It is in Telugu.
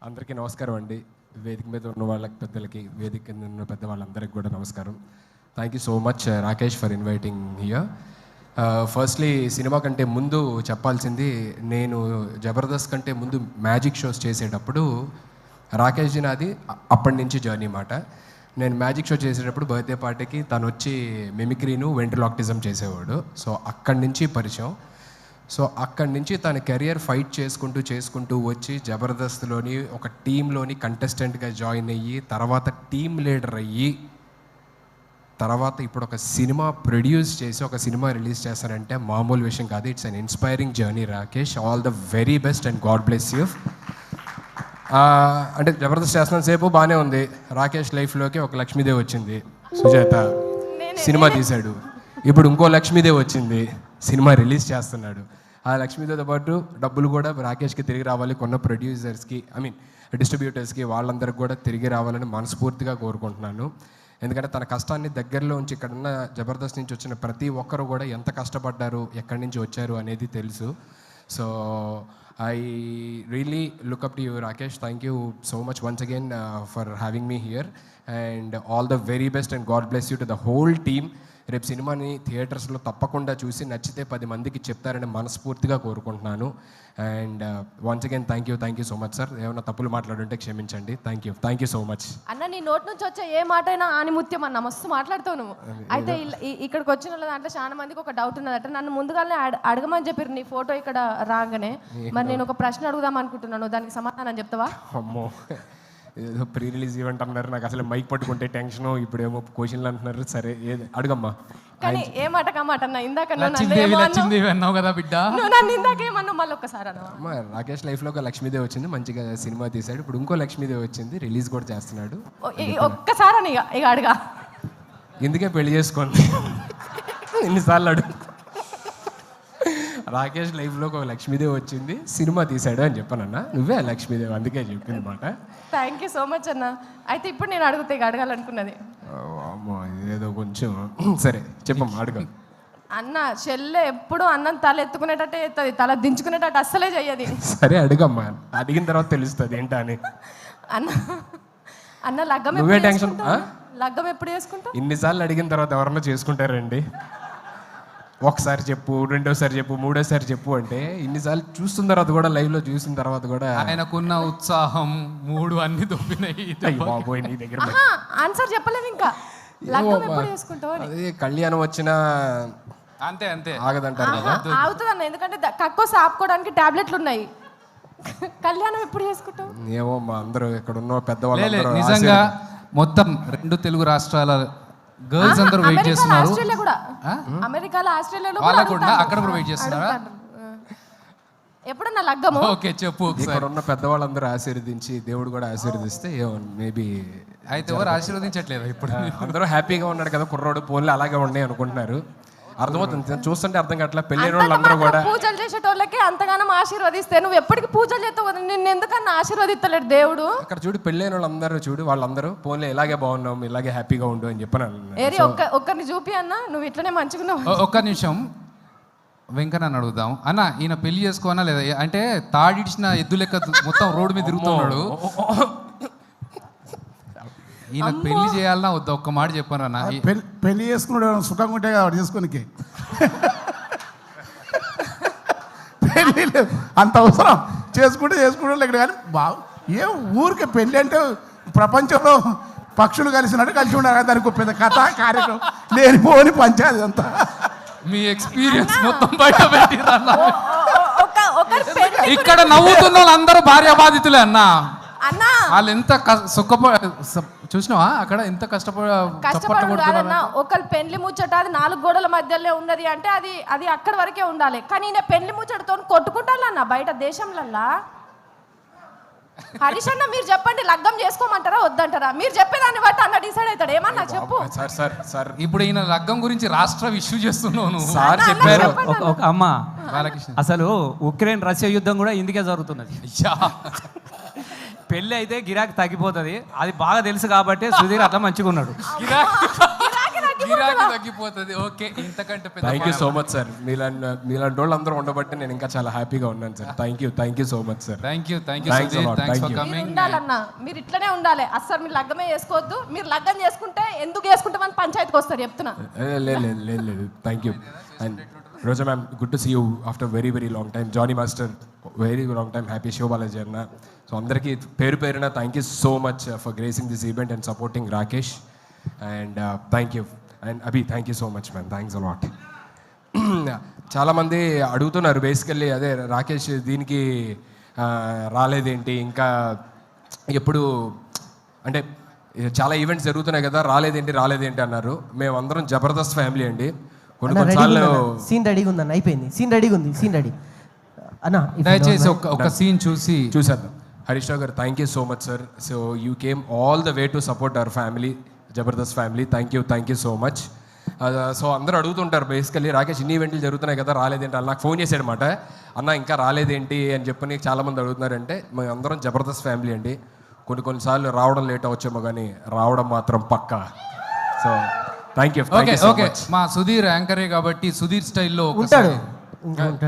అందరికీ నమస్కారం అండి. వేదిక మీద ఉన్న వాళ్ళకి పెద్దలకి, వేదిక కింద ఉన్న పెద్ద వాళ్ళందరికీ కూడా నమస్కారం. Thank you so much Rakesh for inviting here. Firstly cinema కంటే ముందు చెప్పాల్సింది, నేను జబర్దస్త్ కంటే ముందు మ్యాజిక్ షోస్ చేసేటప్పుడు రాకేష్ జీ నాది అప్పటి నుంచి జర్నీ మాట. నేను మ్యాజిక్ షో చేసేటప్పుడు బర్త్డే పార్టీకి తను వచ్చి మిమిక్రీను వెంట్రలాక్టిజం చేసేవాడు. సో అక్కడి నుంచి పరిచయం. సో అక్కడి నుంచి తన కెరియర్ ఫైట్ చేసుకుంటూ వచ్చి జబర్దస్త్లోని ఒక టీంలోని కంటెస్టెంట్గా జాయిన్ అయ్యి, తర్వాత టీమ్ లీడర్ అయ్యి, తర్వాత ఇప్పుడు ఒక సినిమా ప్రొడ్యూస్ చేసి ఒక సినిమా రిలీజ్ చేస్తానంటే మామూలు విషయం కాదు. It's an inspiring journey Rakesh. All the very best and God bless you. అంటే జబర్దస్త్ చేస్తున్న సేపు బాగానే ఉంది. రాకేష్ లైఫ్లోకి ఒక లక్ష్మీదేవి వచ్చింది, సుజాత సినిమా తీశాడు. ఇప్పుడు ఇంకో లక్ష్మీదేవి వచ్చింది, సినిమా రిలీజ్ చేస్తున్నాడు. ఆ లక్ష్మీదేవితో పాటు డబ్బులు కూడా రాకేష్కి తిరిగి రావాలి, కొన్న ప్రొడ్యూసర్స్కి, డిస్ట్రిబ్యూటర్స్కి, వాళ్ళందరికీ కూడా తిరిగి రావాలని మనస్ఫూర్తిగా కోరుకుంటున్నాను. ఎందుకంటే తన కష్టాన్ని దగ్గరలో ఉంచి ఇక్కడున్న జబర్దస్త్ నుంచి వచ్చిన ప్రతి ఒక్కరు కూడా ఎంత కష్టపడ్డారు, ఎక్కడి నుంచి వచ్చారు అనేది తెలుసు. So I really look up to you, Rakesh. Thank you so much once again for having me here, and all the very best and God bless you to the whole team. రేపు సినిమాని థియేటర్స్లో తప్పకుండా చూసి నచ్చితే 10 మందికి చెప్తారని మనస్ఫూర్తిగా కోరుకుంటున్నాను. And once again thank you so much sir. ఏమైనా తప్పులు మాట్లాడుంటే క్షమించండి. థ్యాంక్ యూ సో మచ్ అన్న. నీ నోట్ నుంచి వచ్చే ఏ మాట అయినా ఆనిముత్యం అన్న, మస్తు మాట్లాడుతావు నువ్వు. అయితే ఇక్కడికి వచ్చిన దాంట్లో చాలా మందికి ఒక డౌట్ ఉన్నదట. నన్ను ముందుగానే అడగమని చెప్పారు నీ ఫోటో ఇక్కడ రాగానే. మరి నేను ఒక ప్రశ్న అడుగుదాం అనుకుంటున్నాను, దానికి సమాధానం చెప్తావా? అమ్మో, ఏదో ప్రీ రిలీజ్ ఈవెంట్ అన్నారు, నాకు అసలు మైక్ పట్టుకుంటే టెన్షన్, ఇప్పుడు ఏమో క్వశ్చన్లు అంటున్నారు. సరే ఏది అడుగమ్మా. కానీ ఏ మాట కమాట అన్న, ఇందాక అన్నావు కదా బిడ్డ, నన్ను ఇందాకేమన్నా మళ్ళీ ఒక్కసారి అన్న. రాకేష్ లైఫ్లో ఒక లక్ష్మీదేవి వచ్చింది, మంచిగా సినిమా తీశాడు. ఇప్పుడు ఇంకో లక్ష్మీదేవి వచ్చింది, రిలీజ్ కూడా చేస్తున్నాడు. ఒక్కసారి అని ఇక అడగా, ఎందుకే పెళ్లి చేసుకోండి ఎన్నిసార్లు అడుగు. రాకేష్ లైఫ్లో ఒక లక్ష్మీదేవి వచ్చింది, సినిమా తీశాడు అని చెప్పానన్నా. నువ్వే లక్ష్మీదేవి, అందుకే చెప్పింది మాట. థ్యాంక్ యూ సో మచ్ అన్న. అయితే ఇప్పుడు నేను అడిగితే అడగాలనుకున్నది అమ్మో, ఏదో కొంచెం సరే చెప్పమ్మా, అడుగు. అన్న చెల్లె ఎప్పుడు అన్నం తల ఎత్తుకునేటట్టే ఎత్తది, తల దించుకునేటట్టు అస్సలే చెయ్యది. సరే అడుగమ్మా, అడిగిన తర్వాత తెలుస్తుంది ఏంటా అని. అన్న లగ్గం నువ్వే టెన్షన్. లగ్గం ఎప్పుడు చేసుకుంటావు? ఇన్నిసార్లు అడిగిన తర్వాత ఎవరన్నా చేసుకుంటారండి? ఒకసారి చెప్పు, రెండోసారి చెప్పు, మూడోసారి చెప్పు అంటే ఇన్నిసార్లు చూస్తున్న తర్వాత కూడా, లైవ్ లో చూసిన తర్వాత కూడా ఆయనకున్న ఉత్సాహం మూడు అన్ని దొబ్బినాయి. బాబోయ్, నీ దగ్గర ఆన్సర్ చెప్పలేము ఇంకా. లగ్గం ఎప్పుడు చేసుకుంటావు? అదే కళ్యాణం వచ్చినా అంతే అంతే ఆగదంటారు కదా. ఆగుతుంది అన్న, ఎందుకంటే కక్కోసి ఆపుకోవడానికి టాబ్లెట్లు ఉన్నాయి. కళ్యాణం ఎప్పుడు చేసుకుంటావు? ఏమో మా అందరూ ఇక్కడ ఉన్న పెద్దవాళ్ళు నిజంగా మొత్తం 2 తెలుగు రాష్ట్రాల గర్ల్స్ అందరూ వెయిట్ చేస్తున్నారు. ఆస్ట్రేలియా కూడా, అమెరికాలో, ఆస్ట్రేలియాలో కూడా అక్కడ కూడా వెయిట్ చేస్తున్నారా? ఎప్పుడన్నా లగ్గము? ఓకే చెప్పు. ఇక్కడ ఉన్న పెద్దవాళ్ళందరూ ఆశీర్వదించి, దేవుడు కూడా ఆశీర్వదిస్తే మేబీ. అయితే ఎవరు ఆశీర్వదించట్లేదు ఇప్పుడు? అందరూ హ్యాపీగా ఉన్నాడు కదా కుర్రోడు, పోన్లు అలాగే ఉన్నాయి అనుకుంటున్నారు. అర్థమవుతుంది, చూస్తుంటే అర్థం కావట్లేదు. పెళ్ళైన వాళ్ళందరూ కూడా పూజలు చేసేటోళ్ళకి అంతగానం ఆశీర్వదిస్తే నువ్వు ఎప్పటికీ పూజలు చేస్తావు, నిన్ను ఎందుకన్నా ఆశీర్వదిస్తలేడు దేవుడు? అక్కడ చూడు, పెళ్ళైన వాళ్ళందరూ చూడు, వాళ్ళందరూ పోన్లే ఇలాగే బాగున్నాం, ఇలాగే హ్యాపీగా ఉండు అని చెప్పాను. ఏరి ఒక్కరిని చూపి అన్న, నువ్వు ఇట్లనే మంచిగున్నావు. ఒక్క నిమిషం వెంకన్న అడుగుదాం. అన్న, ఈయన పెళ్లి చేసుకోనా లేదా? అంటే తాడిడిచిన ఎద్దు లెక్క మొత్తం రోడ్డు మీద తిరుగుతున్నాడు. ఈయన పెళ్లి చేయాలన్నా వద్దా? ఒక్క మాట చెప్పాను అన్న. పెళ్లి చేసుకున్నాడు సుఖంగా ఉంటే కాబట్టి చేసుకోనికి పెళ్ళి అంత అవసరం. చేసుకుంటే ఇక్కడ కానీ ఏ ఊరికి పెళ్ళి అంటే ప్రపంచంలో పక్షులు కలిసినట్టు కలిసి ఉండాలి. దానికి పెద్ద కథ కార్యక్రమం లేనిపోని పంచాయతీ అంతా. మీ ఎక్స్పీరియన్స్ మొత్తం బయట పెట్టిరన్న. ఇక్కడ నవ్వుతున్న వాళ్ళందరూ భార్య బాధితులే అన్న. వాళ్ళు ఎంత చూసినావా అక్కడ ఎంత కష్టపడుతున్నారన్న. ఒకళ్ళు పెళ్లి ముచ్చట అది 4 గోడల మధ్యలో ఉన్నది అంటే అది అక్కడి వరకే ఉండాలి. కానీ నేను పెళ్లి ముచ్చటతో కొట్టుకుంటానన్న బయట దేశంలల్లా. హరీష్ అన్న, మీరు చెప్పండి, లగ్గం చేసుకోమంటారా వద్దంటారా? మీరు చెప్పేదాన్ని బట్టి అన్న డిసైడ్ అవుతాడు. ఏమన్నా చెప్పు. సార్ ఇప్పుడు ఈయన లగ్గం గురించి రాష్ట్ర ఇష్యూ చేస్తున్నావు. సార్ చెప్పారు. అమ్మ, అసలు ఉక్రెయిన్ రష్యా యుద్ధం కూడా ఇందుకే జరుగుతున్నది. పెళ్ళి అయితే గిరాకీ తగ్గిపోతుంది, అది బాగా తెలుసు కాబట్టి సుధీర్ అట్లా మంచిగా ఉన్నాడు. గిరాకీ తగ్గిపోతుంది. ఓకే, ఇంతకంటే పెద్ద thank you so much sir. మీలాంటి వాళ్ళు అందరూ ఉండబట్టి నేను ఇంకా చాలా హ్యాపీగా ఉన్నాను sir. Thank you so much sir. Thank you Thanks a lot. Thanks Thank for you. మీరు కమింగ్. ఉండాలన్నా, మీరు ఇట్లనే ఉండాలి. అస్సలు మీరు లగ్గమే చేసుకోవద్దు. మీరు లగ్గం చేసుకుంటే ఎందుకు చేసుకుంటామని పంచాయతీకి వస్తారు చెప్తున్నా. లేదు thank you. And Roja ma'am, good to see you after very long time. Jani master, very long time. Happy show Balaji అన్న. సో అందరికీ పేరున thank you so much for gracing this event and supporting Rakesh. And thank you. And Abhi, thank you so much ma'am. Thanks a lot. చాలామంది అడుగుతున్నారు బేసికల్లీ, అదే రాకేష్ దీనికి రాలేదేంటి, ఇంకా ఎప్పుడు అంటే చాలా ఈవెంట్స్ జరుగుతున్నాయి కదా, రాలేదేంటి అన్నారు. మేమందరం జబర్దస్త్ ఫ్యామిలీ అండి. కొన్నిసార్లు సీన్ రెడీగా ఉందన్న, అయిపోయింది. సీన్ రెడీ అన్న. దయచేసి ఒక సీన్ చూసి చూసేద్దాం. హరీష్ రావు గారు, thank you so much sir. So you came all the way to support our family, Jabardasth family. Thank you so much. So అందరూ అడుగుతుంటారు బేసికల్లీ, రాకేష్ ఇన్ని ఈవెంట్లు జరుగుతున్నాయి కదా, రాలేదేంటి అని. నాకు ఫోన్ చేశాడనమాట, అన్న ఇంకా రాలేదేంటి అని చెప్పని చాలామంది అడుగుతున్నారంటే, మేము అందరం జబర్దస్త్ ఫ్యామిలీ అండి. కొన్నిసార్లు రావడం లేట్ అవచ్చేమో కానీ రావడం మాత్రం పక్కా. So thank you. ఓకే. మా సుధీర్ యాంకరే కాబట్టి సుధీర్ స్టైల్లో ఉంటాడు.